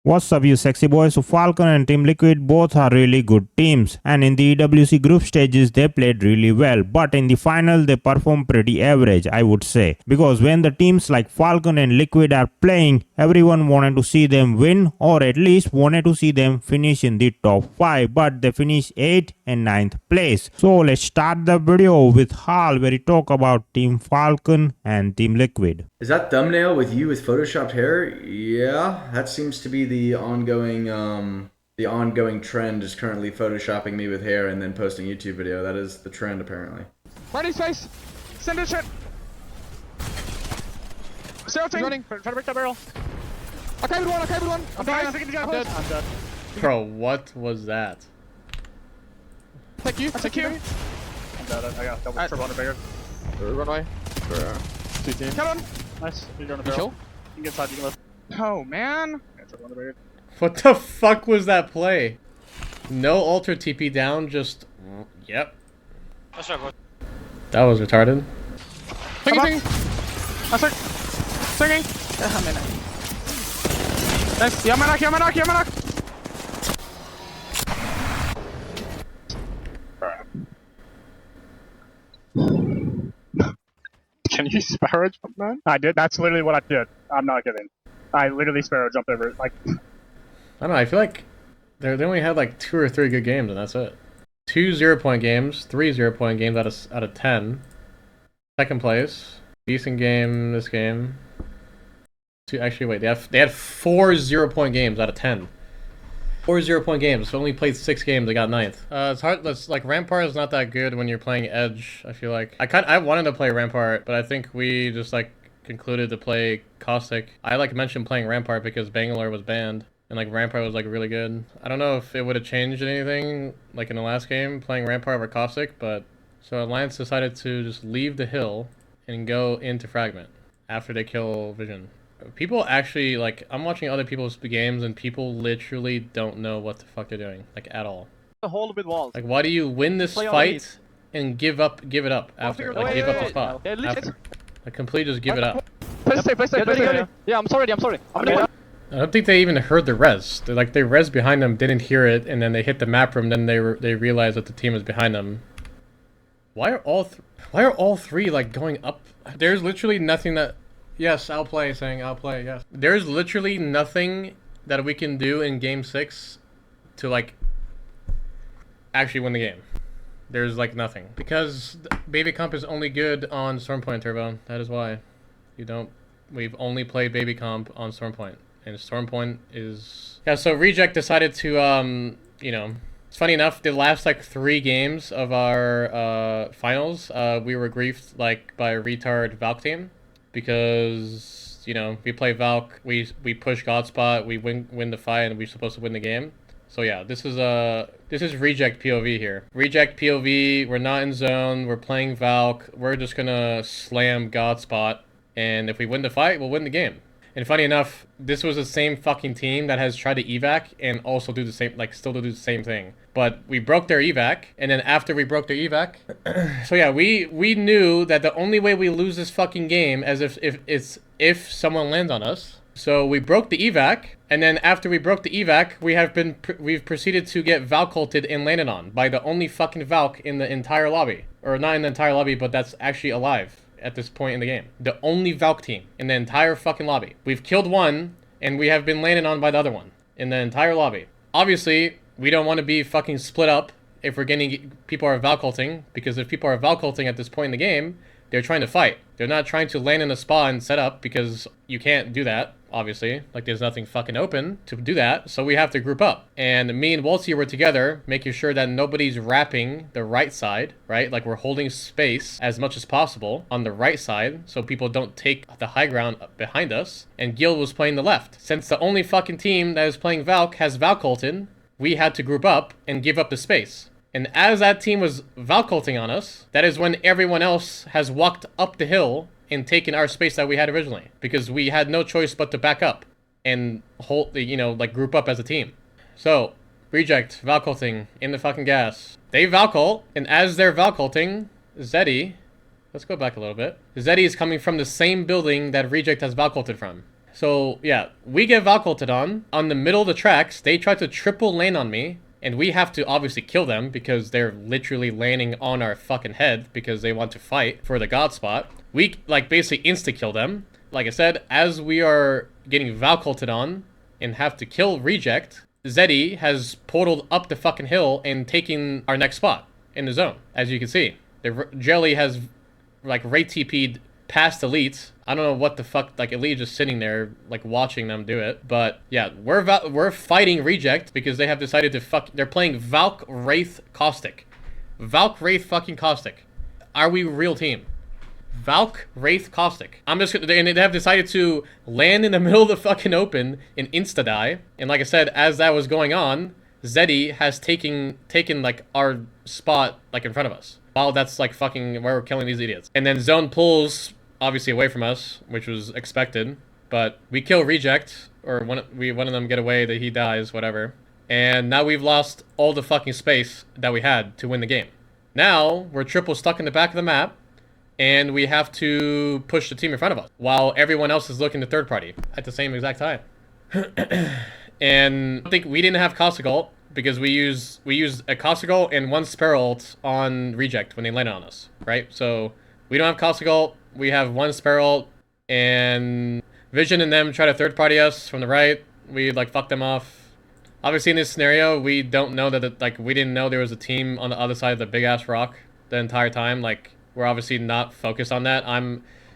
What's up, you sexy boys? So Falcon and Team Liquid both are really good teams, and in the EWC group stages they played really well, but in the final they performed pretty average, I would say, because when the teams like Falcon and Liquid are playing, everyone wanted to see them win, or at least wanted to see them finish in the top 5, but they finished 8th and 9th place. So let's start the video with Hal, where he talk about Team Falcon and Team Liquid. Is that thumbnail with you with photoshopped hair? Yeah, that seems to be the ongoing trend is currently photoshopping me with hair and then posting YouTube video. That is the trend apparently. Ready, space! Send it shit! Zero thing! Running, try to break that barrel. Okay with one, okay with one! I'm dying, I'm dead. I'm dead. Bro, what was that? Take you, take you! I'm dead, I got double triple under bigger. Runway. Two team. Kill him! Nice, you're on the barrel. You can get inside, you can lift. Oh man! Yeah, triple under bigger. What the fuck was that play? No ultra TP down, just... Yep. That's right, boy. That was retarded. Singing! That's it! Singing! Nice! Yamanok, Yamanok, Yamanok! Can you sparrow jump, man? I did. That's literally what I did. I'm not kidding. I literally sparrow jumped over it. Like, I don't know, I feel like they only had like 2 or 3 good games and that's it. 2 0-point games, 3 0-point games out of 10. Second place. Decent game this game. Actually, wait, they had 4 0-point games out of 10. 4 0-point games, so only played 6 games, they got 9th. It's hard, like, Rampart is not that good when you're playing Edge, I feel like. I wanted to play Rampart, but I think we just, like, concluded to play Caustic. I, like, mentioned playing Rampart because Bangalore was banned, and, like, Rampart was, like, really good. I don't know if it would have changed anything, like, in the last game, playing Rampart over Caustic, but... So Alliance decided to just leave the hill and go into Fragment after they kill Vision. People actually, like, I'm watching other people's games and people literally don't know what the fuck they're doing, like, at all. the hole with walls. Like, why do you win this fight and give it up after? Like, give up the spot after. Like, completely just give it up. Play safe. Yeah, I'm sorry. I don't think they even heard the res. They res behind them, didn't hear it, and then they hit the map room, then they realized that the team was behind them. Why are all three, like, going up? There's literally nothing that... Yes, I'll play, yes. There's literally nothing that we can do in Game 6 to, like, actually win the game. There's, like, nothing. Because Baby Comp is only good on Stormpoint, Turbo. That is why. We've only played Baby Comp on Stormpoint. And Stormpoint is... Yeah, so Reject decided to, you know... It's funny enough, the last, like, 3 games of our, finals, we were griefed, like, by a retard Valk team. Because, you know, we play Valk, we push Godspot, we win the fight, and we're supposed to win the game. So yeah, this is Reject POV here. Reject POV, we're not in zone, we're playing Valk, we're just gonna slam Godspot, and if we win the fight, we'll win the game. And funny enough, this was the same fucking team that has tried to evac and also do the same, like, still do the same thing. But we broke their evac, and then after we broke their evac, so yeah, we knew that the only way we lose this fucking game is if someone lands on us. So we broke the evac, and then after we broke the evac, we've proceeded to get Valk ulted and landed on by the only fucking Valk in the entire lobby, or not in the entire lobby, but that's actually alive at this point in the game. The only Valk team in the entire fucking lobby. We've killed one, and we have been landed on by the other one in the entire lobby. Obviously, we don't want to be fucking split up if we're getting people are Valk ulting, because if people are Valk ulting at this point in the game, they're trying to fight. They're not trying to land in a spa and set up, because you can't do that, obviously. Like, there's nothing fucking open to do that, so we have to group up. And me and Waltzy were together, making sure that nobody's wrapping the right side, right? Like, we're holding space as much as possible on the right side, so people don't take the high ground behind us. And Gil was playing the left. Since the only fucking team that is playing Valk has Valk ulted, we had to group up and give up the space. And as that team was Valk ulting on us, that is when everyone else has walked up the hill and taken our space that we had originally. Because we had no choice but to back up and hold, you know, like, group up as a team. So, Reject, Valk ulting in the fucking gas. They Valk ult, and as they're Valk ulting, Zeddy, let's go back a little bit. Zeddy is coming from the same building that Reject has Valk ulted from. So, yeah, we get Valk ulted on the middle of the tracks. They try to triple lane on me, and we have to obviously kill them because they're literally landing on our fucking head because they want to fight for the god spot. We, like, basically insta-kill them. Like I said, as we are getting Valk ulted on and have to kill Reject, Zeddy has portaled up the fucking hill and taken our next spot in the zone, as you can see. The Jelly has, like, rate TP'd past Elite. I don't know what the fuck, like, Elite just sitting there, like, watching them do it. But, yeah, we're fighting Reject because they have decided to they're playing Valk Wraith Caustic. Valk Wraith fucking Caustic. Are we real team? Valk Wraith Caustic. I'm just gonna, and they have decided to land in the middle of the fucking open and insta-die. And like I said, as that was going on, Zeddy has taken like our spot like in front of us. While that's like fucking where we're killing these idiots. And then Zone pulls obviously away from us, which was expected. But we kill Reject, or one of them get away, that he dies, whatever. And now we've lost all the fucking space that we had to win the game. Now we're triple stuck in the back of the map. And we have to push the team in front of us while everyone else is looking to third party at the same exact time. And I think we didn't have Caustic ult because we used a Caustic ult and one Sparrow ult on Reject when they landed on us, right? So we don't have Caustic ult, we have one Sparrow ult, and Vision and them try to third party us from the right. We like fuck them off. Obviously in this scenario, we don't know that like we didn't know there was a team on the other side of the big ass rock the entire time. Like, we're obviously not focused on that.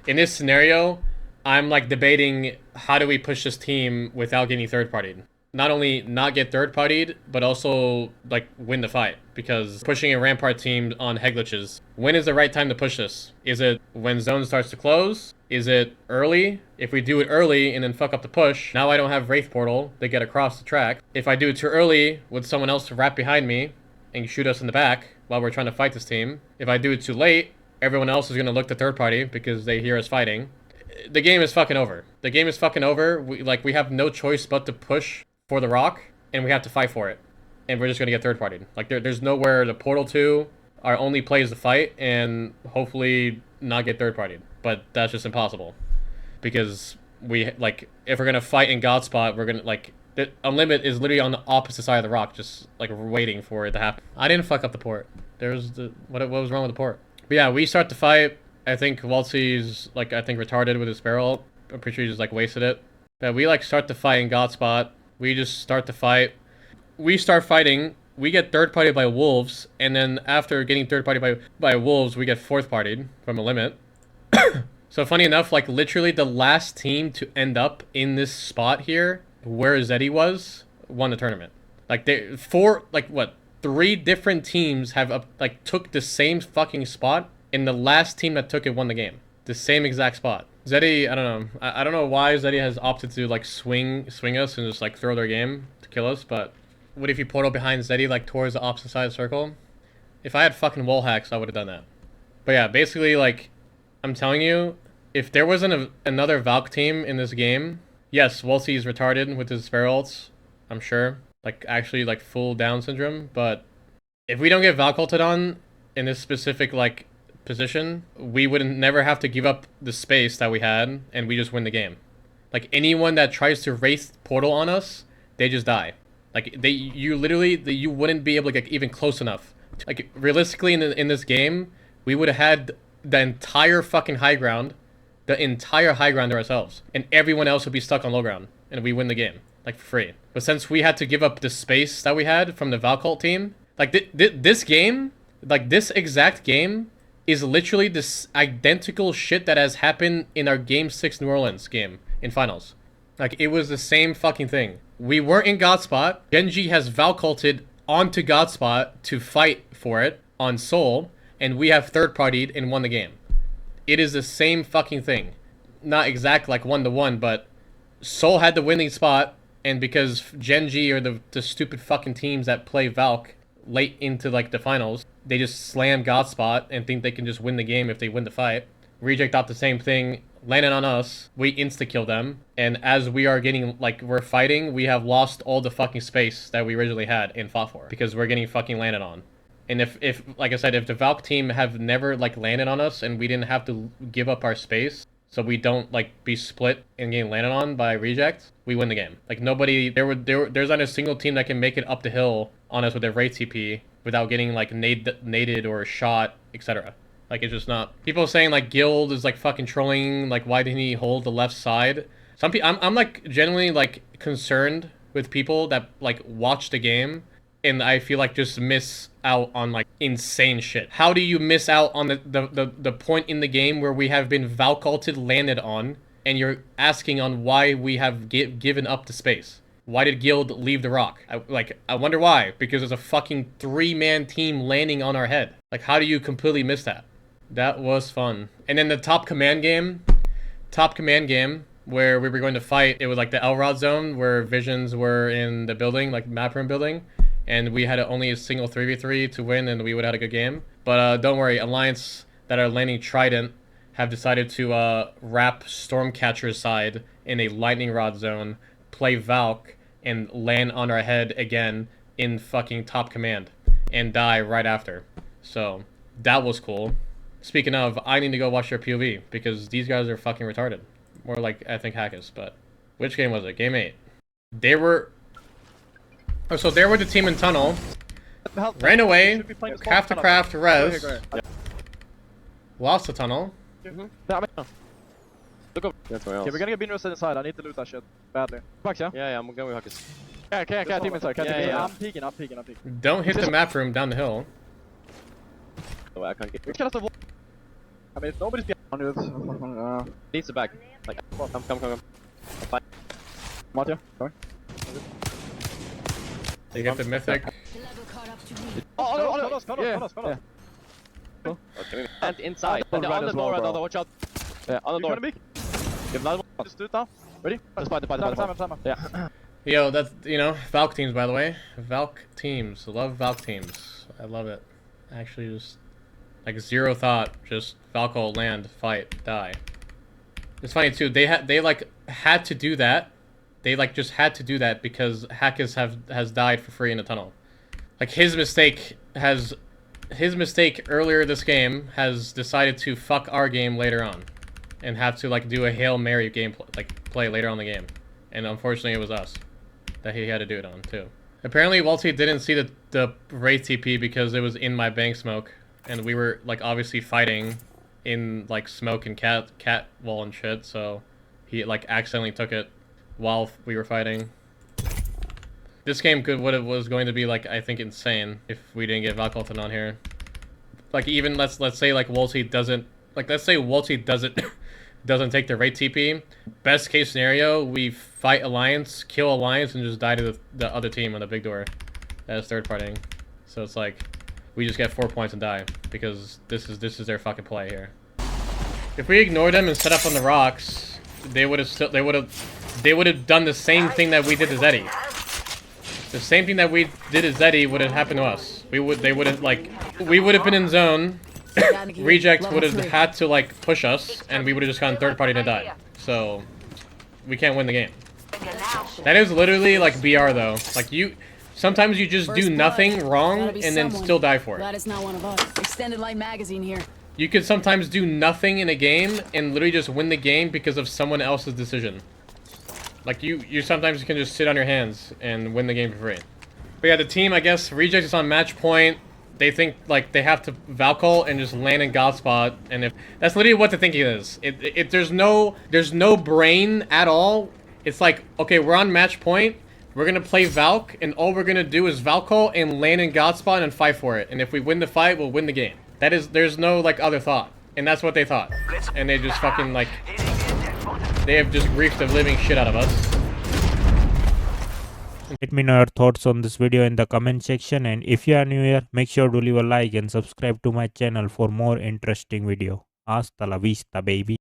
In this scenario, I'm like debating how do we push this team without getting third partied. Not only not get third partied, but also like win the fight. Because pushing a Rampart team on head glitches. When is the right time to push this? Is it when zone starts to close? Is it early? If we do it early and then fuck up the push, now I don't have Wraith Portal to get across the track. If I do it too early with someone else to wrap behind me and shoot us in the back while we're trying to fight this team. If I do it too late, everyone else is going to look to third party because they hear us fighting. The game is fucking over. The game is fucking over. We have no choice but to push for the rock, and we have to fight for it. And we're just going to get third partied. Like, there's nowhere to portal to. Our only play is to fight, and hopefully not get third partied. But that's just impossible. Because if we're going to fight in God spot, we're going to, like, Unlimit is literally on the opposite side of the rock, just, like, waiting for it to happen. I didn't fuck up the port. What was wrong with the port? But yeah, we start the fight. I think Waltzy's, like, retarded with his barrel. I'm pretty sure he just, like, wasted it. But we, like, start the fight in God spot. We just start the fight. We start fighting. We get third partied by Wolves. And then after getting third partied by Wolves, we get fourth partied from a limit. So funny enough, like, literally the last team to end up in this spot here, where Zeddy was, won the tournament. Like, three different teams have took the same fucking spot, and the last team that took it won the game. The same exact spot. Zeddy, I don't know. I don't know why Zeddy has opted to like swing us and just like throw their game to kill us. But what if you portal behind Zeddy like towards the opposite side of the circle? If I had fucking wall hacks, I would have done that. But yeah, basically like I'm telling you, if there wasn't another Valk team in this game, yes, Wolsey is retarded with his spare ults, I'm sure. Like, actually, like, full Down syndrome, but if we don't get Valk ulted on in this specific, like, position, we would never have to give up the space that we had, and we just win the game. Like, anyone that tries to Wraith Portal on us, they just die. Like, you wouldn't be able to get even close enough. Like, realistically, in this game, we would have had the entire fucking high ground, to ourselves, and everyone else would be stuck on low ground, and we win the game. Like, for free. But since we had to give up the space that we had from the Valk ult team, like, this game, like, this exact game is literally this identical shit that has happened in our Game 6 New Orleans game in finals. Like, it was the same fucking thing. We weren't in God spot. Genji has Valk ulted onto God spot to fight for it on Soul, and we have third partied and won the game. It is the same fucking thing. Not exact, like, 1-to-1, but Soul had the winning spot, and because Genji or the stupid fucking teams that play Valk late into, like, the finals, they just slam God spot and think they can just win the game if they win the fight. Reject out the same thing, landed on us, we insta-kill them, and as we are getting, like, we're fighting, we have lost all the fucking space that we originally had and fought for, because we're getting fucking landed on. And if like I said, if the Valk team have never, like, landed on us and we didn't have to give up our space, so we don't like be split and getting landed on by reject, we win the game. Like nobody, there's not a single team that can make it up the hill on us with their rate TP without getting like naded or shot, etc. Like it's just not. People saying like Guild is like fucking trolling. Like why didn't he hold the left side? Some people, I'm like genuinely like concerned with people that like watch the game and I feel like just miss out on like insane shit. How do you miss out on the point in the game where we have been Valk ulted landed on and you're asking on why we have given up the space? Why did Guild leave the rock? I wonder why. Because there's a fucking 3-man team landing on our head. Like how do you completely miss that? That was fun. And then the top command game where we were going to fight, it was like the Elrod zone where visions were in the building, like map room building. And we had only a single 3v3 to win and we would have had a good game. But don't worry, Alliance that are landing Trident have decided to wrap Stormcatcher's side in a lightning rod zone, play Valk, and land on our head again in fucking top command and die right after. So that was cool. Speaking of, I need to go watch their POV because these guys are fucking retarded. More like, I think, Hackers, but which game was it? Game 8. They were... Oh, so there were the team in tunnel. Ran away, craft to craft, res. Lost the tunnel. Look up. Okay, we're gonna get Binros inside. I need to loot that shit badly. Back, yeah? Yeah, I'm going with Hackers. Okay, team inside. Yeah. I'm peeking. Don't hit the map room down the hill. Oh, I can't get Which kind of the wall? I mean, if nobody's behind you, needs the back. Like, come. Mattia, sorry. They get the mythic. Oh, no. Okay, and inside. And on the door, another. Watch out. Yeah, on the door. Give another one. Just do it now. Ready? Just fight. Time. Yeah. Yo, that's, you know, Valk teams, by the way. Valk teams. Love Valk teams. I love it. Actually, just, like, zero thought. Just Valk ult, land, fight, die. It's funny, too. They like, had to do that. They, like, just had to do that because Hackers has died for free in the tunnel. Like, his mistake earlier this game has decided to fuck our game later on. And have to, like, do a Hail Mary gameplay, like, play later on in the game. And unfortunately, it was us that he had to do it on, too. Apparently, Walty didn't see the Wraith TP because it was in my bank smoke. And we were, like, obviously fighting in, like, smoke and cat wall and shit. So he, like, accidentally took it while we were fighting. This game was going to be, like, I think insane if we didn't get Valk ulted on here. Like, even let's say, like, Walty doesn't... Like, let's say Walty doesn't take the rate TP. Best case scenario, we fight Alliance, kill Alliance, and just die to the other team on the big door. That is third partying. So it's like, we just get 4 points and die because this is their fucking play here. If we ignore them and set up on the rocks, they would have done the same thing that we did to Zeddy. The same thing that we did to Zeddy would have happened to us. We would have been in zone. Reject would have had to, like, push us, and we would have just gone third party to die. So, we can't win the game. That is literally, like, BR, though. Like, sometimes you just do nothing wrong, and then still die for it. Glad it's not one of us. Extended light magazine here. You could sometimes do nothing in a game, and literally just win the game because of someone else's decision. Like, you sometimes can just sit on your hands and win the game for free. But yeah, the team, I guess, Reject is on match point. They think, like, they have to Valk ult and just land in God spot, and if that's literally what the thinking is. There's no brain at all. It's like, okay, we're on match point, we're gonna play Valk, and all we're gonna do is Valk ult and land in God spot and fight for it. And if we win the fight, we'll win the game. There's no, like, other thought. And that's what they thought. And they just fucking, like, they have just griefed the living shit out of us. Let me know your thoughts on this video in the comment section, and if you are new here, make sure to leave a like and subscribe to my channel for more interesting video. Hasta la vista, baby.